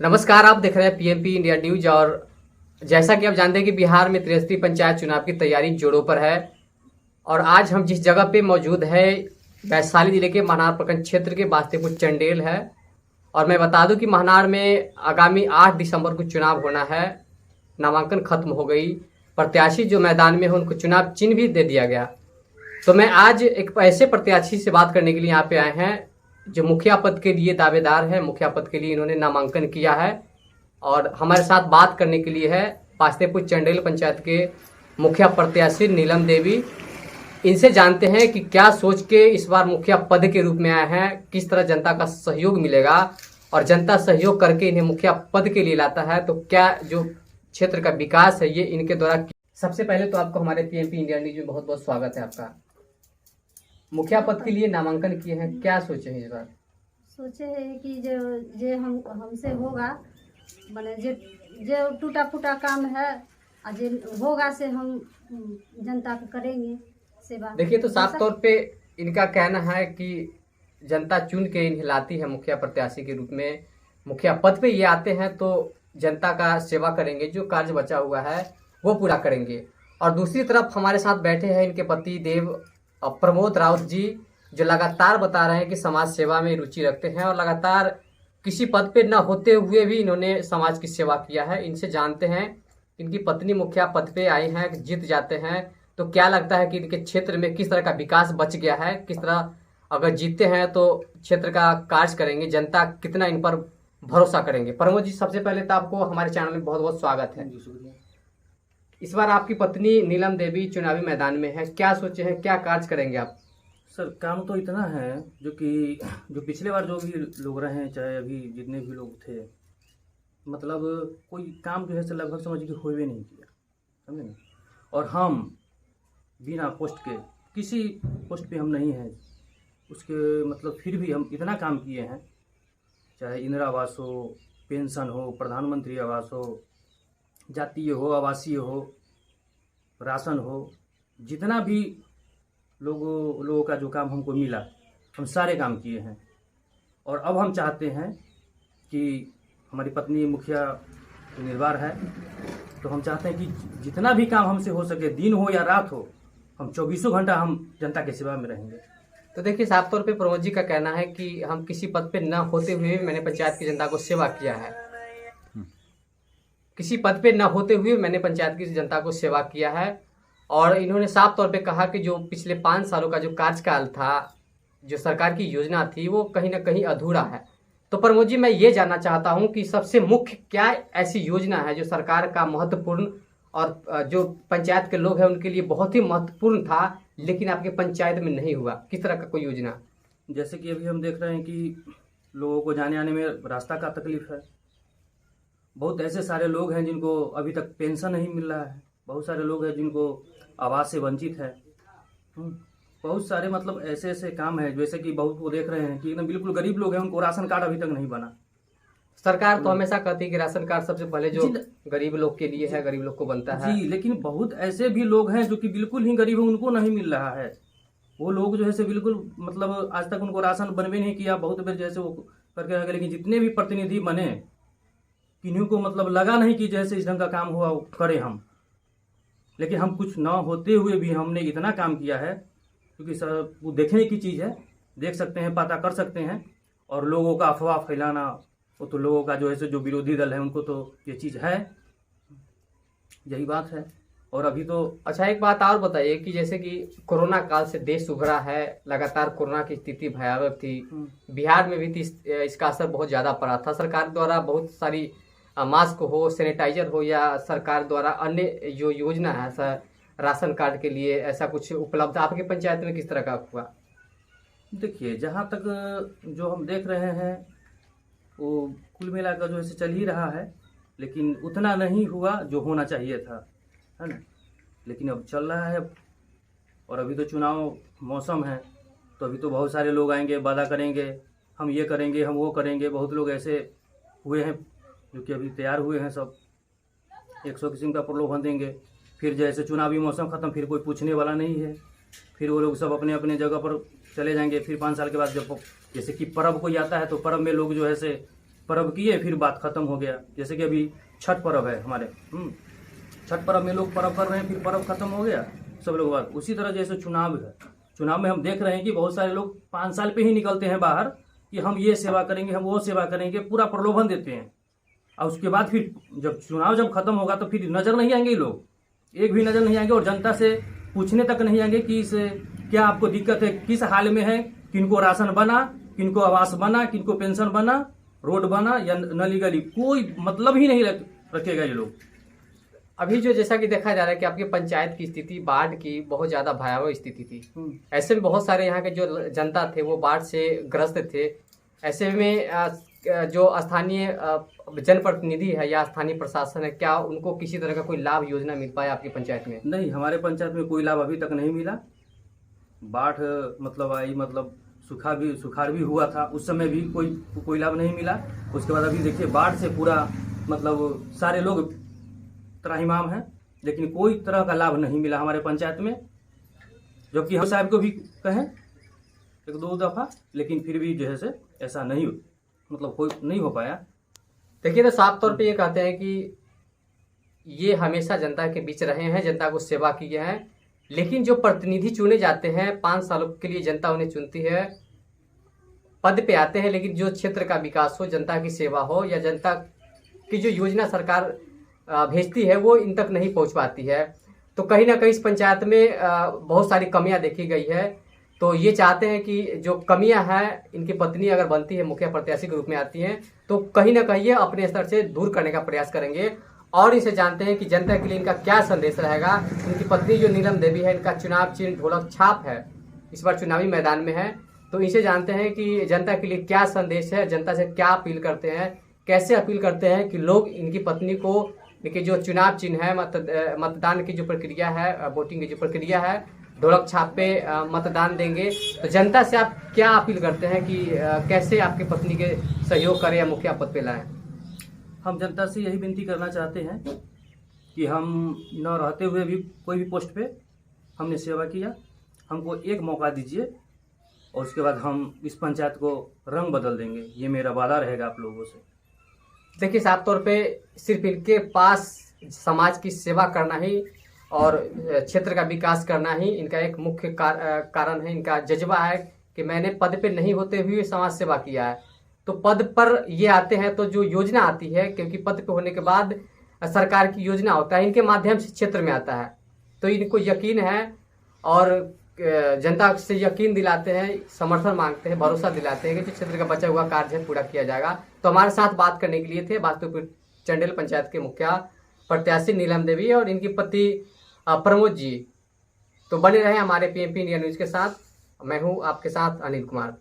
नमस्कार, आप देख रहे हैं पीएमपी इंडिया न्यूज। और जैसा कि आप जानते हैं कि बिहार में त्रिस्तरीय पंचायत चुनाव की तैयारी जोरों पर है। और आज हम जिस जगह पे मौजूद है वैशाली जिले के महनार प्रखंड क्षेत्र के बास्तेपुर चंडेल है। और मैं बता दूं कि महनार में आगामी 8 दिसंबर को चुनाव होना है। नामांकन खत्म हो गई, प्रत्याशी जो मैदान में है उनको चुनाव चिन्ह भी दे दिया गया। तो मैं आज एक ऐसे प्रत्याशी से बात करने के लिए यहाँ पे आए हैं जो मुखिया पद के लिए दावेदार है। मुखिया पद के लिए इन्होंने नामांकन किया है और हमारे साथ बात करने के लिए है बास्तेपुर चंडेल पंचायत के मुखिया प्रत्याशी नीलम देवी। इनसे जानते हैं कि क्या सोच के इस बार मुखिया पद के रूप में आए हैं, किस तरह जनता का सहयोग मिलेगा और जनता सहयोग करके इन्हें मुखिया पद के लिए लाता है तो क्या जो क्षेत्र का विकास है ये इनके द्वारा। सबसे पहले तो आपको हमारे पीएमपी इंडिया न्यूज में बहुत बहुत स्वागत है आपका। मुखिया पद के लिए नामांकन किए हैं, क्या सोचे हैं इस बार? सोचे है कि जो हमसे होगा माने जो टूटा फूटा काम है जो होगा से हम जनता को करेंगे सेवा। देखिए, तो साफ तौर पे इनका कहना है कि जनता चुन के इन्हें लाती है मुखिया प्रत्याशी के रूप में। मुखिया पद पे ये आते हैं तो जनता का सेवा करेंगे, जो कार्य बचा हुआ है वो पूरा करेंगे। और दूसरी तरफ हमारे साथ बैठे हैं इनके पति देव प्रमोद राउत जी, जो लगातार बता रहे हैं कि समाज सेवा में रुचि रखते हैं और लगातार किसी पद पे न होते हुए भी इन्होंने समाज की सेवा किया है। इनसे जानते हैं, इनकी पत्नी मुखिया पद पे आई हैं, जीत जाते हैं तो क्या लगता है कि इनके क्षेत्र में किस तरह का विकास बच गया है, किस तरह अगर जीतते हैं तो क्षेत्र का कार्य करेंगे, जनता कितना इन पर भरोसा करेंगे। प्रमोद जी, सबसे पहले तो आपको हमारे चैनल में बहुत बहुत स्वागत है। इस बार आपकी पत्नी नीलम देवी चुनावी मैदान में है, क्या सोचे हैं, क्या कार्य करेंगे आप? सर, काम तो इतना है जो पिछले बार जो भी लोग रहे हैं, चाहे अभी जितने भी लोग थे, मतलब कोई काम जो है से लगभग समझ के हुए नहीं किया, समझे ना। और हम बिना पोस्ट के किसी पोस्ट पे हम नहीं हैं, उसके मतलब फिर भी हम इतना काम किए हैं, चाहे इंदिरा आवास हो, पेंशन हो, प्रधानमंत्री आवास हो, जातीय हो, आवासीय हो, राशन हो, जितना भी लोगों का जो काम हमको मिला हम सारे काम किए हैं। और अब हम चाहते हैं कि हमारी पत्नी मुखिया निर्वार है तो हम चाहते हैं कि जितना भी काम हमसे हो सके, दिन हो या रात हो, हम 24 घंटा हम जनता की सेवा में रहेंगे। तो देखिए, साफ तौर पे प्रमोद जी का कहना है कि हम किसी पद पे न होते हुए मैंने पंचायत की जनता को सेवा किया है। किसी पद पे न होते हुए मैंने पंचायत की जनता को सेवा किया है। और इन्होंने साफ तौर पे कहा कि जो पिछले 5 सालों का जो कार्यकाल था, जो सरकार की योजना थी, वो कहीं ना कहीं अधूरा है। तो प्रमोद जी, मैं ये जानना चाहता हूं कि सबसे मुख्य क्या ऐसी योजना है जो सरकार का महत्वपूर्ण और जो पंचायत के लोग हैं उनके लिए बहुत ही महत्वपूर्ण था लेकिन आपके पंचायत में नहीं हुआ? किस तरह का कोई योजना? जैसे कि अभी हम देख रहे हैं कि लोगों को जाने आने में रास्ता का तकलीफ है। बहुत ऐसे सारे लोग हैं जिनको अभी तक पेंशन नहीं मिल रहा है, बहुत सारे लोग हैं जिनको आवास से वंचित है। बहुत सारे मतलब ऐसे ऐसे काम है, जैसे कि बहुत वो देख रहे हैं कि एकदम बिल्कुल गरीब लोग हैं, उनको राशन कार्ड अभी तक नहीं बना। सरकार तो हमेशा कहती है कि राशन कार्ड सबसे पहले जो गरीब लोग के लिए है, गरीब लोग को बनता है जी, लेकिन बहुत ऐसे भी लोग हैं जो कि बिल्कुल ही गरीब है, उनको नहीं मिल रहा है। वो लोग जो है से बिल्कुल मतलब आज तक उनको राशन बनवे नहीं किया, बहुत देर जैसे वो करके रह गए। लेकिन जितने भी प्रतिनिधि बने, किन्हीं को मतलब लगा नहीं कि जैसे इस ढंग का काम हुआ करें हम। लेकिन हम कुछ ना होते हुए भी हमने इतना काम किया है, क्योंकि सर वो देखने की चीज़ है, देख सकते हैं, पता कर सकते हैं। और लोगों का अफवाह फैलाना, वो तो लोगों का जो है जो विरोधी दल है उनको तो ये चीज़ है, यही बात है। और अभी तो अच्छा, एक बात और बताइए कि जैसे कि कोरोना काल से देश उभरा है, लगातार कोरोना की स्थिति भयावह थी, बिहार में भी इसका असर बहुत ज़्यादा पड़ा था। सरकार द्वारा बहुत सारी मास्क हो, सैनिटाइजर हो, या सरकार द्वारा अन्य जो योजना है राशन कार्ड के लिए, ऐसा कुछ उपलब्ध आपके पंचायत में किस तरह का हुआ? देखिए, जहाँ तक जो हम देख रहे हैं वो कुल मिलाकर जो है चल ही रहा है, लेकिन उतना नहीं हुआ जो होना चाहिए था, है ना। लेकिन अब चल रहा है। और अभी तो चुनाव मौसम है, तो अभी तो बहुत सारे लोग आएंगे, वादा करेंगे, हम ये करेंगे, हम वो करेंगे। बहुत लोग ऐसे हुए हैं जो कि अभी तैयार हुए हैं, सब 100 किस्म का प्रलोभन देंगे। फिर जैसे चुनावी मौसम ख़त्म, फिर कोई पूछने वाला नहीं है, फिर वो लोग सब अपने अपने जगह पर चले जाएंगे। फिर 5 साल के बाद जब जैसे कि पर्व कोई आता है तो पर्व में लोग जो है से पर्व किए, फिर बात खत्म हो गया। जैसे कि अभी छठ पर्व है हमारे, छठ पर्व में लोग पर्व कर रहे हैं, फिर पर्व खत्म हो गया सब लोग बात। उसी तरह जैसे चुनाव है, चुनाव में हम देख रहे हैं कि बहुत सारे लोग 5 साल पे ही निकलते हैं बाहर कि हम ये सेवा करेंगे, हम वो सेवा करेंगे, पूरा प्रलोभन देते हैं। और उसके बाद फिर जब चुनाव जब खत्म होगा तो फिर नजर नहीं आएंगे लोग, एक भी नजर नहीं आएंगे, और जनता से पूछने तक नहीं आएंगे कि इस क्या आपको दिक्कत है, किस हाल में है, किनको राशन बना, किनको आवास बना, किनको पेंशन बना, रोड बना या नली गली, कोई मतलब ही नहीं रखेगा ये लोग। अभी जो जैसा कि देखा जा रहा है कि आपकी पंचायत की स्थिति बाढ़ की बहुत ज्यादा भयावह स्थिति थी। ऐसे में बहुत सारे यहाँ के जो जनता थे वो बाढ़ से ग्रस्त थे। ऐसे में जो स्थानीय जनप्रतिनिधि है या स्थानीय प्रशासन है, क्या उनको किसी तरह का कोई लाभ योजना मिल पाया आपकी पंचायत में? नहीं, हमारे पंचायत में कोई लाभ अभी तक नहीं मिला। बाढ़ मतलब आई, मतलब सुखाड़ भी हुआ था, उस समय भी कोई लाभ नहीं मिला। उसके बाद अभी देखिए बाढ़ से पूरा मतलब सारे लोग त्राहिमाम है, लेकिन कोई तरह का लाभ नहीं मिला हमारे पंचायत में। जबकि हम साहब को भी कहें 1-2 दफा, लेकिन फिर भी जो है से ऐसा नहीं नहीं हो पाया। देखिए तो साफ तौर पे ये कहते हैं कि ये हमेशा जनता के बीच रहे हैं, जनता को सेवा किए हैं, लेकिन जो प्रतिनिधि चुने जाते हैं 5 सालों के लिए जनता उन्हें चुनती है, पद पे आते हैं, लेकिन जो क्षेत्र का विकास हो, जनता की सेवा हो या जनता की जो योजना सरकार भेजती है वो इन तक नहीं पहुंच पाती है। तो कहीं ना कहीं इस पंचायत में बहुत सारी कमियां देखी गई है। तो ये चाहते हैं कि जो कमियां हैं, इनकी पत्नी अगर बनती है, मुखिया प्रत्याशी के रूप में आती हैं, तो कहीं ना कहीं ये अपने स्तर से दूर करने का प्रयास करेंगे। और इसे जानते हैं कि जनता के लिए इनका क्या संदेश रहेगा। इनकी पत्नी जो नीलम देवी है, इनका चुनाव चिन्ह ढोलक छाप है, इस बार चुनावी मैदान में है। तो इसे जानते हैं कि जनता के लिए क्या संदेश है, जनता से क्या अपील करते हैं, कैसे अपील करते हैं कि लोग इनकी पत्नी को, इनके जो चुनाव चिन्ह है, मतदान की जो प्रक्रिया है, वोटिंग की जो प्रक्रिया है, ढोलक छाप पे मतदान देंगे। तो जनता से आप क्या अपील करते हैं कि कैसे आपकी पत्नी के सहयोग करें या मुखिया पद पे लाएं? हम जनता से यही विनती करना चाहते हैं कि हम न रहते हुए भी कोई भी पोस्ट पे हमने सेवा किया, हमको एक मौका दीजिए और उसके बाद हम इस पंचायत को रंग बदल देंगे। ये मेरा वादा रहेगा आप लोगों से। देखिए साफ तौर पे सिर्फ इनके पास समाज की सेवा करना ही और क्षेत्र का विकास करना ही इनका एक मुख्य कारण है। इनका जज्बा है कि मैंने पद पे नहीं होते हुए समाज सेवा किया है। तो पद पर ये आते हैं तो जो योजना आती है, क्योंकि पद पे होने के बाद सरकार की योजना होता है, इनके माध्यम से क्षेत्र में आता है। तो इनको यकीन है और जनता से यकीन दिलाते हैं, समर्थन मांगते हैं, भरोसा दिलाते हैं कि जो क्षेत्र का बचा हुआ कार्य है पूरा किया जाएगा। तो हमारे साथ बात करने के लिए थे वास्तुपुर चंडेल पंचायत के मुखिया प्रत्याशी नीलम देवी और इनकी पति प्रमोद जी। तो बने रहे हमारे PMP इंडिया न्यूज के साथ। मैं हूं आपके साथ अनिल कुमार।